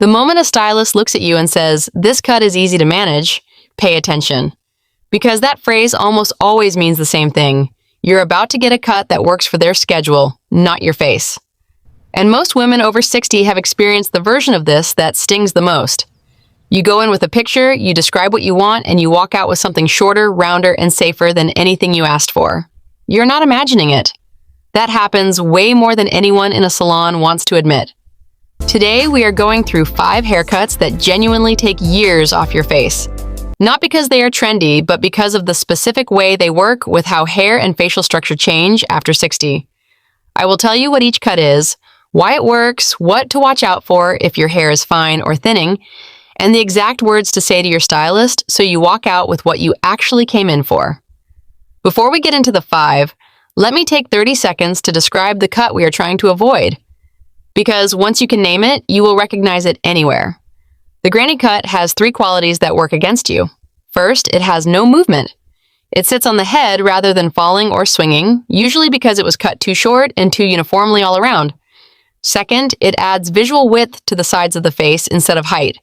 The moment a stylist looks at you and says, "This cut is easy to manage," pay attention. Because that phrase almost always means the same thing. You're about to get a cut that works for their schedule, not your face. And most women over 60 have experienced the version of this that stings the most. You go in with a picture, you describe what you want, and you walk out with something shorter, rounder, and safer than anything you asked for. You're not imagining it. That happens way more than anyone in a salon wants to admit. Today, we are going through 5 haircuts that genuinely take years off your face. Not because they are trendy, but because of the specific way they work with how hair and facial structure change after 60. I will tell you what each cut is, why it works, what to watch out for if your hair is fine or thinning, and the exact words to say to your stylist so you walk out with what you actually came in for. Before we get into the 5, let me take 30 seconds to describe the cut we are trying to avoid. Because once you can name it, you will recognize it anywhere. The granny cut has 3 qualities that work against you. First, it has no movement. It sits on the head rather than falling or swinging, usually because it was cut too short and too uniformly all around. Second, it adds visual width to the sides of the face instead of height.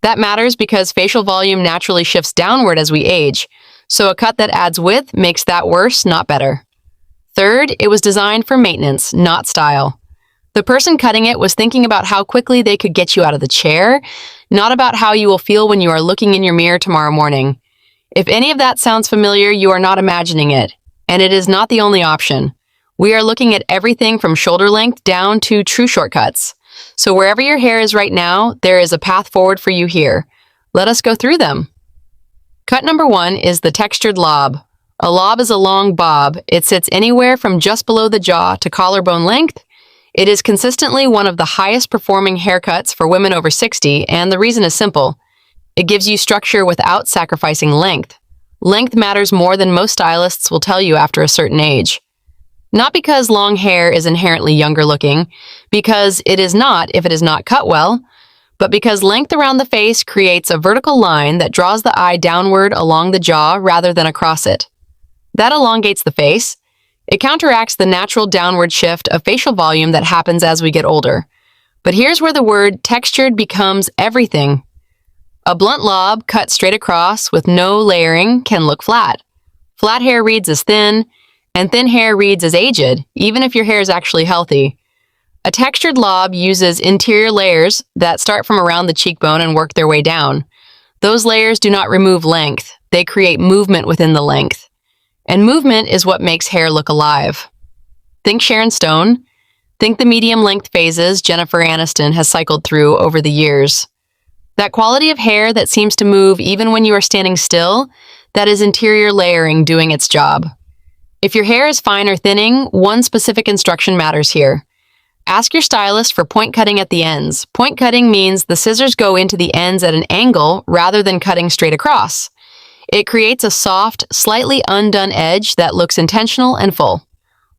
That matters because facial volume naturally shifts downward as we age, so a cut that adds width makes that worse, not better. Third, it was designed for maintenance, not style. The person cutting it was thinking about how quickly they could get you out of the chair, not about how you will feel when you are looking in your mirror tomorrow morning. If any of that sounds familiar, you are not imagining it, and it is not the only option. We are looking at everything from shoulder length down to true shortcuts. So wherever your hair is right now, there is a path forward for you here. Let us go through them. Cut number 1 is the textured lob. A lob is a long bob. It sits anywhere from just below the jaw to collarbone length. It is consistently one of the highest performing haircuts for women over 60, and the reason is simple. It gives you structure without sacrificing length. Length matters more than most stylists will tell you after a certain age. Not because long hair is inherently younger looking, because it is not if it is not cut well, but because length around the face creates a vertical line that draws the eye downward along the jaw rather than across it. That elongates the face. It counteracts the natural downward shift of facial volume that happens as we get older. But here's where the word textured becomes everything. A blunt lob cut straight across with no layering can look flat. Flat hair reads as thin, and thin hair reads as aged, even if your hair is actually healthy. A textured lob uses interior layers that start from around the cheekbone and work their way down. Those layers do not remove length, they create movement within the length. And movement is what makes hair look alive. Think Sharon Stone. Think the medium-length phases Jennifer Aniston has cycled through over the years. That quality of hair that seems to move even when you are standing still, that is interior layering doing its job. If your hair is fine or thinning, one specific instruction matters here. Ask your stylist for point cutting at the ends. Point cutting means the scissors go into the ends at an angle rather than cutting straight across. It creates a soft, slightly undone edge that looks intentional and full.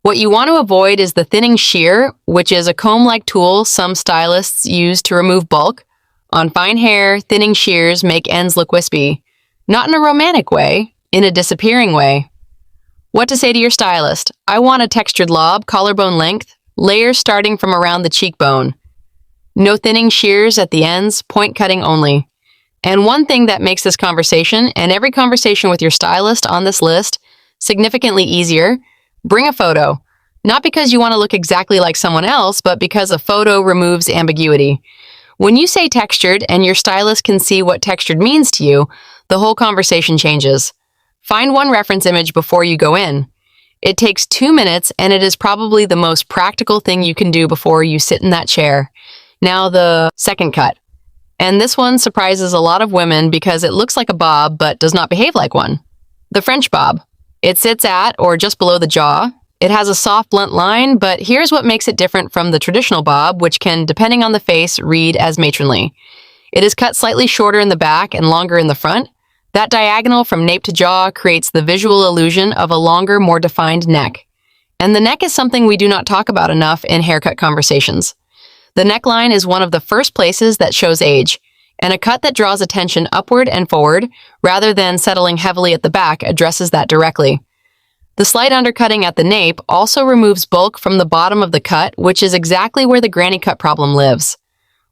What you want to avoid is the thinning shear, which is a comb-like tool some stylists use to remove bulk. On fine hair, thinning shears make ends look wispy. Not in a romantic way, in a disappearing way. What to say to your stylist? I want a textured lob, collarbone length, layers starting from around the cheekbone. No thinning shears at the ends, point cutting only. And one thing that makes this conversation, and every conversation with your stylist on this list, significantly easier, bring a photo. Not because you want to look exactly like someone else, but because a photo removes ambiguity. When you say textured and your stylist can see what textured means to you, the whole conversation changes. Find one reference image before you go in. It takes 2 minutes, and it is probably the most practical thing you can do before you sit in that chair. Now the second cut. And this one surprises a lot of women because it looks like a bob but does not behave like one. The French bob. It sits at or just below the jaw. It has a soft, blunt line, but here's what makes it different from the traditional bob, which can, depending on the face, read as matronly. It is cut slightly shorter in the back and longer in the front. That diagonal from nape to jaw creates the visual illusion of a longer, more defined neck. And the neck is something we do not talk about enough in haircut conversations. The neckline is one of the first places that shows age, and a cut that draws attention upward and forward, rather than settling heavily at the back, addresses that directly. The slight undercutting at the nape also removes bulk from the bottom of the cut, which is exactly where the granny cut problem lives.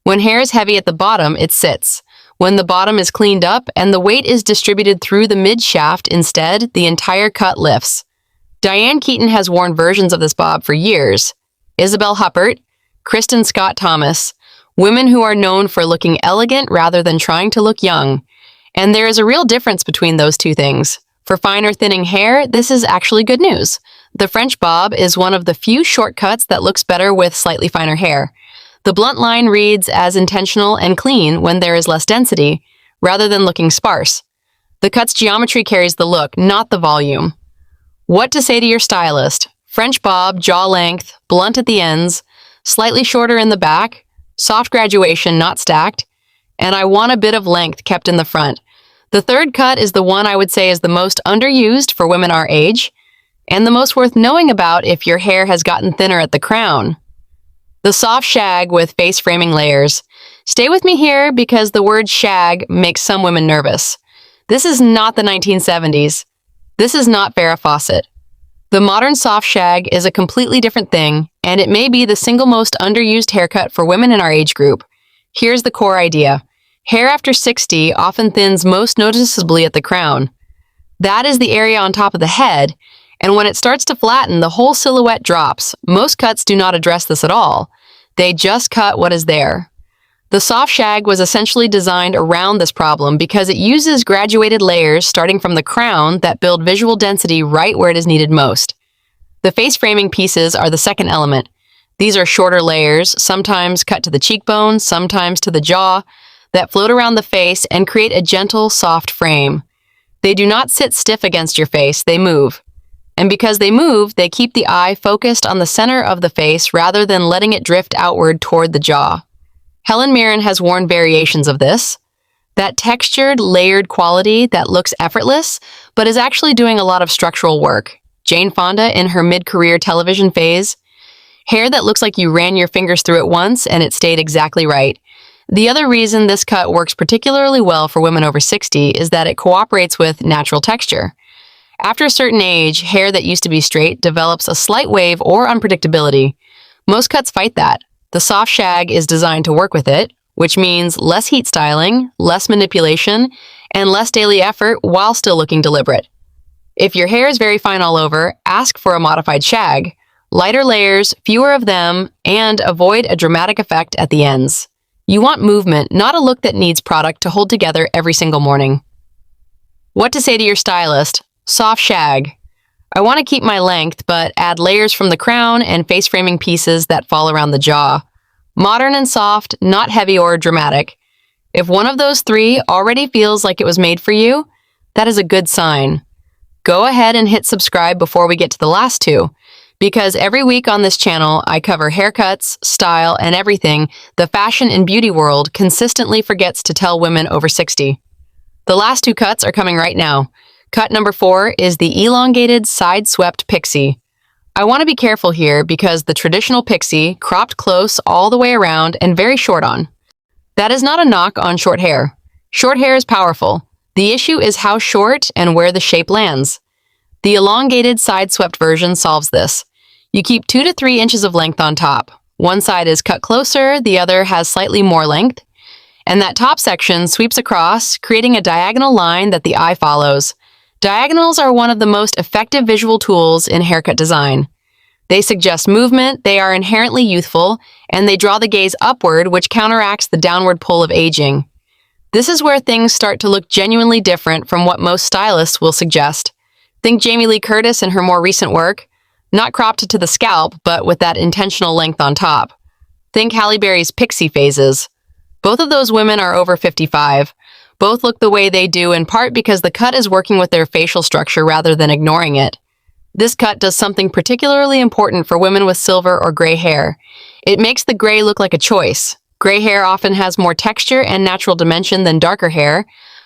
When hair is heavy at the bottom, it sits. When the bottom is cleaned up and the weight is distributed through the mid-shaft instead, the entire cut lifts. Diane Keaton has worn versions of this bob for years. Isabel Huppert, Kristen Scott Thomas, women who are known for looking elegant rather than trying to look young. And there is a real difference between those two things. For finer thinning hair, this is actually good news. The French bob is one of the few shortcuts that looks better with slightly finer hair. The blunt line reads as intentional and clean when there is less density, rather than looking sparse. The cut's geometry carries the look, not the volume. What to say to your stylist? French bob, jaw length, blunt at the ends, slightly shorter in the back, soft graduation, not stacked, and I want a bit of length kept in the front. The third cut is the one I would say is the most underused for women our age, and the most worth knowing about if your hair has gotten thinner at the crown. The soft shag with face framing layers. Stay with me here because the word shag makes some women nervous. This is not the 1970s. This is not Farrah Fawcett. The modern soft shag is a completely different thing, and it may be the single most underused haircut for women in our age group. Here's the core idea. Hair after 60 often thins most noticeably at the crown. That is the area on top of the head, and when it starts to flatten, the whole silhouette drops. Most cuts do not address this at all. They just cut what is there. The soft shag was essentially designed around this problem because it uses graduated layers starting from the crown that build visual density right where it is needed most. The face framing pieces are the second element. These are shorter layers, sometimes cut to the cheekbone, sometimes to the jaw, that float around the face and create a gentle, soft frame. They do not sit stiff against your face, they move. And because they move, they keep the eye focused on the center of the face rather than letting it drift outward toward the jaw. Helen Mirren has worn variations of this. That textured, layered quality that looks effortless, but is actually doing a lot of structural work. Jane Fonda in her mid-career television phase. Hair that looks like you ran your fingers through it once and it stayed exactly right. The other reason this cut works particularly well for women over 60 is that it cooperates with natural texture. After a certain age, hair that used to be straight develops a slight wave or unpredictability. Most cuts fight that. The soft shag is designed to work with it, which means less heat styling, less manipulation, and less daily effort while still looking deliberate. If your hair is very fine all over, ask for a modified shag. Lighter layers, fewer of them, and avoid a dramatic effect at the ends. You want movement, not a look that needs product to hold together every single morning. What to say to your stylist? Soft shag. I want to keep my length, but add layers from the crown and face framing pieces that fall around the jaw. Modern and soft, not heavy or dramatic. If one of those three already feels like it was made for you, that is a good sign. Go ahead and hit subscribe before we get to the last two, because every week on this channel, I cover haircuts, style, and everything the fashion and beauty world consistently forgets to tell women over 60. The last two cuts are coming right now. Cut number 4 is the elongated side-swept pixie. I want to be careful here because the traditional pixie, cropped close all the way around and very short on. That is not a knock on short hair. Short hair is powerful. The issue is how short and where the shape lands. The elongated side-swept version solves this. You keep 2 to 3 inches of length on top. One side is cut closer, the other has slightly more length. And that top section sweeps across, creating a diagonal line that the eye follows. Diagonals are one of the most effective visual tools in haircut design. They suggest movement, they are inherently youthful, and they draw the gaze upward, which counteracts the downward pull of aging. This is where things start to look genuinely different from what most stylists will suggest. Think Jamie Lee Curtis in her more recent work, not cropped to the scalp, but with that intentional length on top. Think Halle Berry's pixie phases. Both of those women are over 55. Both look the way they do in part because the cut is working with their facial structure rather than ignoring it. This cut does something particularly important for women with silver or gray hair. It makes the gray look like a choice. Gray hair often has more texture and natural dimension than darker hair,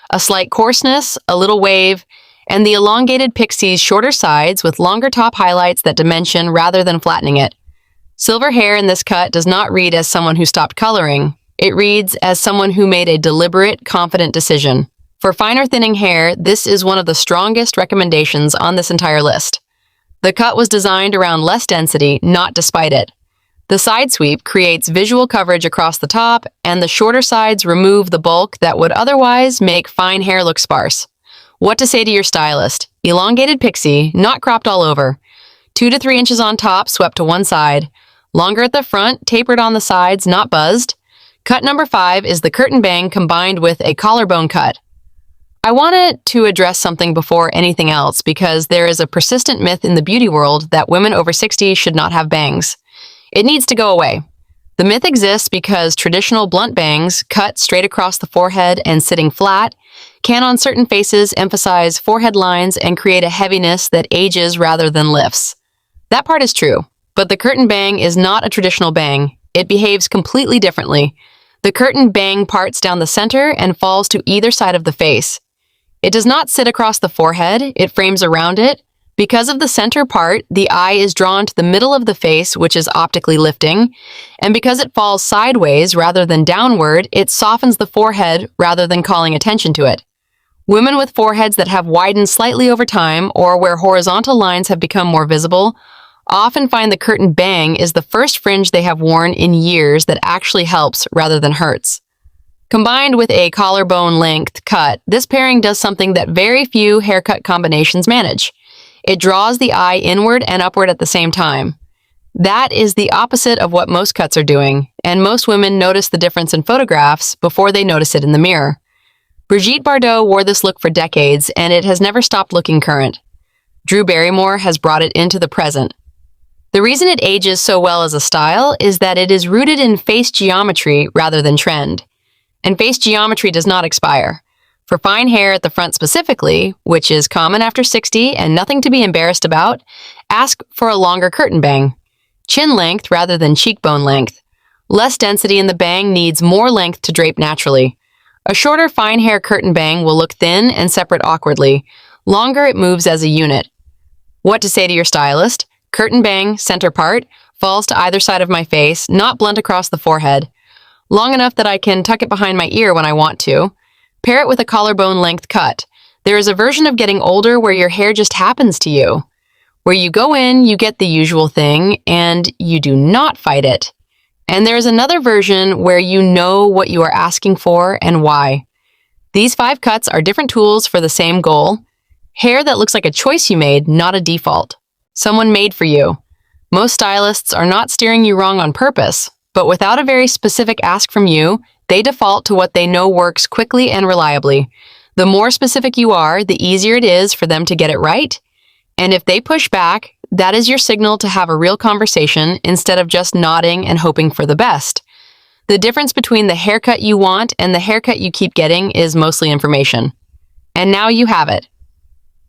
a slight coarseness, a little wave, and the elongated pixie's shorter sides with longer top highlights that dimension rather than flattening it. Silver hair in this cut does not read as someone who stopped coloring. It reads as someone who made a deliberate, confident decision. For finer thinning hair, this is one of the strongest recommendations on this entire list. The cut was designed around less density, not despite it. The side sweep creates visual coverage across the top, and the shorter sides remove the bulk that would otherwise make fine hair look sparse. What to say to your stylist? Elongated pixie, not cropped all over. 2 to 3 inches on top, swept to one side. Longer at the front, tapered on the sides, not buzzed. Cut number 5 is the curtain bang combined with a collarbone cut. I wanted to address something before anything else because there is a persistent myth in the beauty world that women over 60 should not have bangs. It needs to go away. The myth exists because traditional blunt bangs, cut straight across the forehead and sitting flat, can on certain faces emphasize forehead lines and create a heaviness that ages rather than lifts. That part is true, but the curtain bang is not a traditional bang. It behaves completely differently. The curtain bang parts down the center and falls to either side of the face. It does not sit across the forehead, it frames around it. Because of the center part, the eye is drawn to the middle of the face, which is optically lifting, and because it falls sideways rather than downward, it softens the forehead rather than calling attention to it. Women with foreheads that have widened slightly over time or where horizontal lines have become more visible often find the curtain bang is the first fringe they have worn in years that actually helps rather than hurts. Combined with a collarbone length cut, this pairing does something that very few haircut combinations manage. It draws the eye inward and upward at the same time. That is the opposite of what most cuts are doing, and most women notice the difference in photographs before they notice it in the mirror. Brigitte Bardot wore this look for decades, and it has never stopped looking current. Drew Barrymore has brought it into the present. The reason it ages so well as a style is that it is rooted in face geometry rather than trend. And face geometry does not expire. For fine hair at the front specifically, which is common after 60 and nothing to be embarrassed about, ask for a longer curtain bang. Chin length rather than cheekbone length. Less density in the bang needs more length to drape naturally. A shorter fine hair curtain bang will look thin and separate awkwardly. Longer, it moves as a unit. What to say to your stylist? Curtain bang, center part, falls to either side of my face, not blunt across the forehead. Long enough that I can tuck it behind my ear when I want to. Pair it with a collarbone length cut. There is a version of getting older where your hair just happens to you. Where you go in, you get the usual thing, and you do not fight it. And there is another version where you know what you are asking for and why. These 5 cuts are different tools for the same goal. Hair that looks like a choice you made, not a default. Someone made for you. Most stylists are not steering you wrong on purpose, but without a very specific ask from you, they default to what they know works quickly and reliably. The more specific you are, the easier it is for them to get it right. And if they push back, that is your signal to have a real conversation instead of just nodding and hoping for the best. The difference between the haircut you want and the haircut you keep getting is mostly information. And now you have it.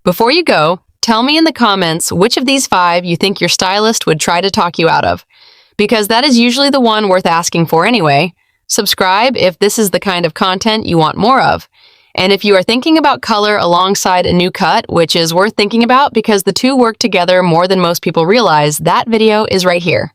Before you go, tell me in the comments which of these 5 you think your stylist would try to talk you out of, because that is usually the one worth asking for anyway. Subscribe if this is the kind of content you want more of. And if you are thinking about color alongside a new cut, which is worth thinking about because the two work together more than most people realize, that video is right here.